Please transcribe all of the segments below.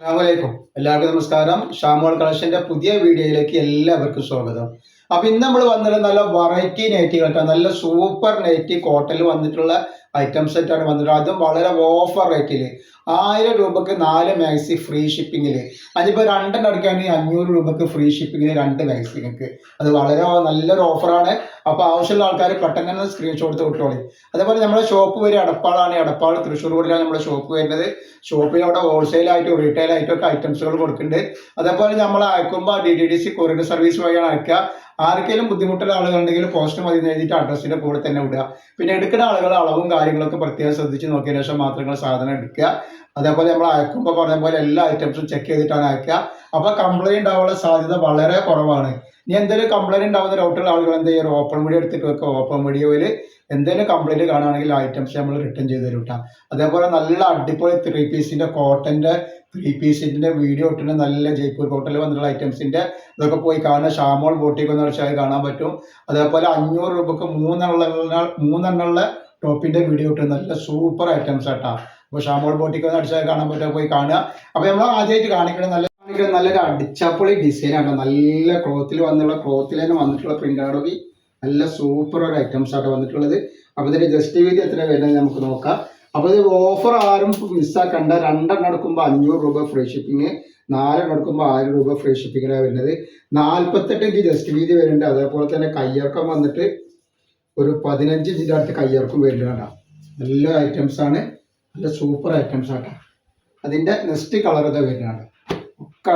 അസ്സലാമലൈക്കും. എല്ലാവർക്കും നമസ്കാരം. ഷാമോൾ കളക്ഷന്റെ പുതിയ വീഡിയോയിലേക്ക് എല്ലാവർക്കും സ്വാഗതം. അപ്പൊ ഇന്ന് നമ്മൾ വന്നിട്ടുള്ള നല്ല വെറൈറ്റി നൈറ്റി കേട്ടോ, നല്ല സൂപ്പർ നൈറ്റി കോട്ടണിൽ വന്നിട്ടുള്ള ഐറ്റം സെറ്റ് ആണ് വന്നിട്ടുള്ളത്. അതും വളരെ ഓഫർ റേറ്റിൽ 1000 രൂപക്ക് 4 മാക്സി ഫ്രീ ഷിപ്പിങ്ങിൽ. അതിപ്പോൾ രണ്ടെണ്ണം എടുക്കുകയാണെങ്കിൽ 500 രൂപക്ക് ഫ്രീ ഷിപ്പിങ്ങിൽ 2 മാക്സി നിങ്ങൾക്ക്. അത് വളരെ നല്ലൊരു ഓഫറാണ്. അപ്പോൾ ആവശ്യമുള്ള ആൾക്കാർ പെട്ടെന്ന് തന്നെ സ്ക്രീൻഷോട്ട് വിട്ടോളി. അതേപോലെ നമ്മുടെ ഷോപ്പ് വരെ എടപ്പാളാണ്. എടപ്പാൾ തൃശ്ശൂർ റോഡിലാണ് നമ്മുടെ ഷോപ്പ് വരുന്നത്. ഷോപ്പിൽ അവിടെ ഹോൾസെയിലായിട്ടും റീറ്റെയിലായിട്ടും ഒക്കെ ഐറ്റംസുകൾ കൊടുക്കുന്നുണ്ട്. അതേപോലെ നമ്മൾ അയക്കുമ്പോൾ DTDC കൊറിയർ സർവീസ് വഴിയാണ് അയക്കുക. ആർക്കെങ്കിലും ബുദ്ധിമുട്ടുള്ള ആളുകളുണ്ടെങ്കിൽ പോസ്റ്റ് മതി എഴുതിയിട്ട് അഡ്രസ്സിൻ്റെ കൂടെ തന്നെ വിടുക. പിന്നെ എടുക്കുന്ന ആളുകൾ അളവും കാര്യങ്ങളൊക്കെ പ്രത്യേകം ശ്രദ്ധിച്ച് നോക്കിയതിനു ശേഷം മാത്രം സാധനം എടുക്കുക. അതേപോലെ നമ്മൾ അയക്കുമ്പോൾ പറഞ്ഞ പോലെ എല്ലാ ഐറ്റംസും ചെക്ക് ചെയ്തിട്ടാണ് അയക്കുക. അപ്പോൾ കംപ്ലൈൻറ്റ് ആവാനുള്ള സാധ്യത വളരെ കുറവാണ്. ഇനി എന്തെങ്കിലും കംപ്ലൈൻറ്റ് ഉണ്ടാവുന്ന ഡൗട്ടുള്ള ആളുകൾ എന്ത് ചെയ്യുക, ഓപ്പൺ വീഡിയോ എടുത്തിട്ട് വെക്കുക. ഓപ്പൺ വീഡിയോയിൽ എന്തെങ്കിലും കംപ്ലൈൻറ്റ് കാണുകയാണെങ്കിൽ ഐറ്റംസ് നമ്മൾ റിട്ടേൺ ചെയ്ത് തരും കേട്ടോ. അതേപോലെ നല്ല അടിപൊളി 3 പീസിൻ്റെ കോട്ടൻ്റെ 3 പീസിൻ്റെ വീഡിയോ ഇട്ടിട്ട് നല്ല ജയ്പൂർ കോട്ടണിൽ വന്നിട്ടുള്ള ഐറ്റംസിൻ്റെ ഇതൊക്കെ പോയി കാണുക. ഷാമോൾ ബോട്ടിക്ക് എന്ന് വെച്ചാൽ കാണാൻ പറ്റും. അതേപോലെ 500 രൂപക്ക് മൂന്നെണ്ണമുള്ള ടോപ്പിൻ്റെ വീഡിയോ ഇട്ട് നല്ല സൂപ്പർ ഐറ്റംസ് ആട്ടാ. അപ്പോൾ ഷാമോൾ ബോട്ടിക്ക് എന്ന് അടിച്ചാൽ കാണാൻ പറ്റുക, പോയി കാണുക. അപ്പോൾ നമ്മൾ ആദ്യമായിട്ട് കാണിക്കുന്നത് നല്ലൊരു അടിച്ചാപ്പൊളി ഡിസൈനാണ്. നല്ല ക്ലോത്തിൽ തന്നെ വന്നിട്ടുള്ള പ്രിൻ്റാണ്. നല്ല സൂപ്പർ ഒരു ഐറ്റംസ് ആയിട്ട് വന്നിട്ടുള്ളത്. അപ്പോൾ ഇതിൻ്റെ ജസ്റ്റ് വീതി എത്ര വരുന്നത് നമുക്ക് നോക്കാം. അപ്പോൾ ഇത് ഓഫർ ആരും മിസ്സാക്കണ്ട. 2 എണ്ണം എടുക്കുമ്പോൾ 500 രൂപ ഫ്രീ ഷിപ്പിങ്, 4 എണ്ണം എടുക്കുമ്പോൾ 1000 രൂപ ഫ്രീ ഷിപ്പിങ്ങിലാണ് വരുന്നത്. 48 ഇഞ്ച് ജസ്റ്റ് വീതി വരുന്നുണ്ട്. അതേപോലെ തന്നെ കയ്യിറക്കം വന്നിട്ട് ഒരു 15 ഇഞ്ചിൻ്റെ അടുത്ത് കയ്യിറക്കം വരുന്നുണ്ട്. നല്ല ഐറ്റംസാണ്, നല്ല സൂപ്പർ ഐറ്റംസ് ആട്ടോ. അതിൻ്റെ നെക്സ്റ്റ് കളർ ഇത് വരുന്നതാണ്. ഒക്കെ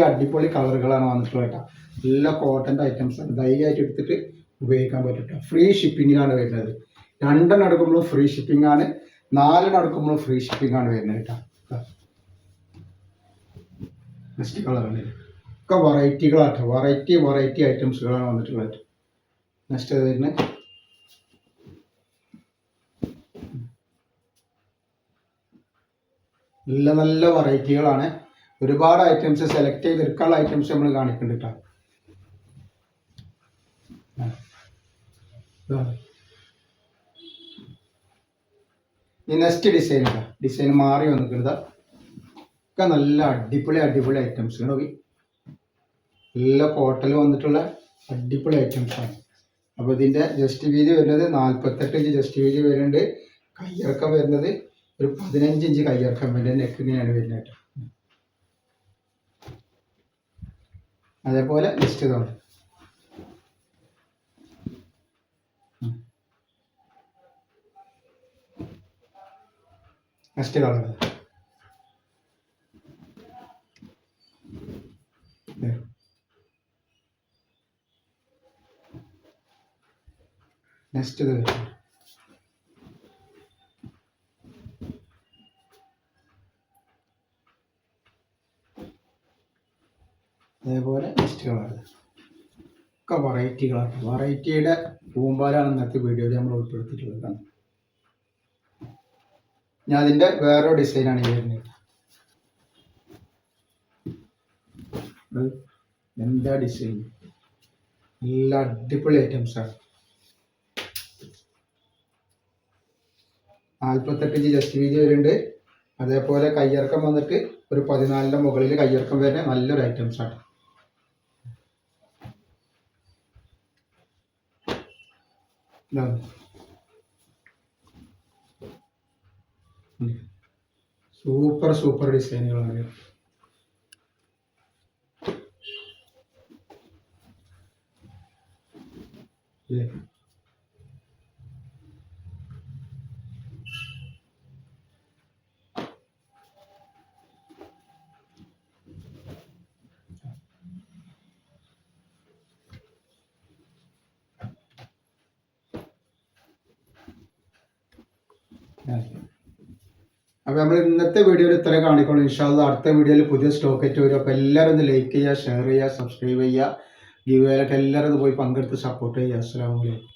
അടിപൊളി കളറുകളാണ് വന്നിട്ടുള്ളത് കേട്ടോ. നല്ല കോട്ടൻ്റെ ഐറ്റംസാണ്. ധൈര്യമായിട്ട് എടുത്തിട്ട് ഉപയോഗിക്കാൻ പറ്റും കേട്ടോ. ഫ്രീ ഷിപ്പിങ്ങിലാണ് വരുന്നത്. 2 എണ്ണം എടുക്കുമ്പോൾ ഫ്രീ ഷിപ്പിംഗ് ആണ്, 4 എണ്ണം എടുക്കുമ്പോൾ ഫ്രീ ഷിപ്പിംഗ് ആണ് വരുന്നത് കേട്ടോ. നെക്സ്റ്റ് കളറാണ്. ഒക്കെ വെറൈറ്റികളാട്ടോ. വെറൈറ്റി ഐറ്റംസുകളാണ് വന്നിട്ടുള്ളത്. നെക്സ്റ്റ് വരുന്നത് നല്ല വെറൈറ്റികളാണ്. ഒരുപാട് ഐറ്റംസ് സെലക്ട് ചെയ്തെടുക്കാനുള്ള ഐറ്റംസ് നമ്മൾ കാണിക്കുന്നുണ്ട് കേട്ടോ. ഈ നെക്സ്റ്റ് ഡിസൈൻ മാറി വന്നിട്ടുണ്ട്. ഒക്കെ നല്ല അടിപൊളി ഐറ്റംസ് നോക്കി. നല്ല കോട്ടണിൽ വന്നിട്ടുള്ള അടിപൊളി ഐറ്റംസാണ്. അപ്പോൾ ഇതിൻ്റെ ജസ്റ്റ് വീതി വരുന്നത് 48 ഇഞ്ച് ജസ്റ്റ് വീതി വരുന്നുണ്ട്. കയ്യിറക്കം വരുന്നത് ഒരു 15 ഇഞ്ച് കയ്യിറക്കം വരുന്നത്. നെക്ക് ഇങ്ങനെയാണ് വരുന്നത് കേട്ടോ. അതേപോലെ നെക്സ്റ്റ് ഇതാണ്. നെക്സ്റ്റ് കളർ നെക്സ്റ്റ് ഇത് അതേപോലെ നെക്സ്റ്റ് കളർ. ഒക്കെ വെറൈറ്റികളാണ്. വെറൈറ്റിയുടെ പൂമ്പാലാണ് ഇന്നത്തെ വീഡിയോയിൽ നമ്മൾ ഉൾപ്പെടുത്തിയിട്ടുള്ളത്. ഞാൻ അതിൻ്റെ വേറൊരു ഡിസൈനാണ് ഈ വരുന്നത്. എന്താ ഡിസൈൻ, നല്ല അടിപൊളി ഐറ്റംസാണ്. 48 ഇഞ്ച് ജസ്റ്റ് വീതി വരുന്നുണ്ട്. അതേപോലെ കയ്യിറക്കം വന്നിട്ട് ഒരു 14ൻ്റെ മുകളിൽ കയ്യിറക്കം വരുന്ന നല്ലൊരു ഐറ്റംസാണ്. സൂപ്പർ ഡിസൈനുകളാണ്. അപ്പോൾ നമ്മൾ ഇന്നത്തെ വീഡിയോയിൽ ഇത്ര കാണിക്കണം. ഇൻഷാ അല്ലാഹ് അടുത്ത വീഡിയോയിൽ പുതിയ സ്റ്റോക്ക് ആയിട്ട് വരും. അപ്പോൾ എല്ലാവരും ഒന്ന് ലൈക്ക് ചെയ്യുക, ഷെയർ ചെയ്യുക, സബ്സ്ക്രൈബ് ചെയ്യുക. ഗിവ് വേയിലൊക്കെ എല്ലാവരും ഒന്ന് പോയി പങ്കെടുത്ത് സപ്പോർട്ട് ചെയ്യുക. അസ്സലാമു അലൈക്കും.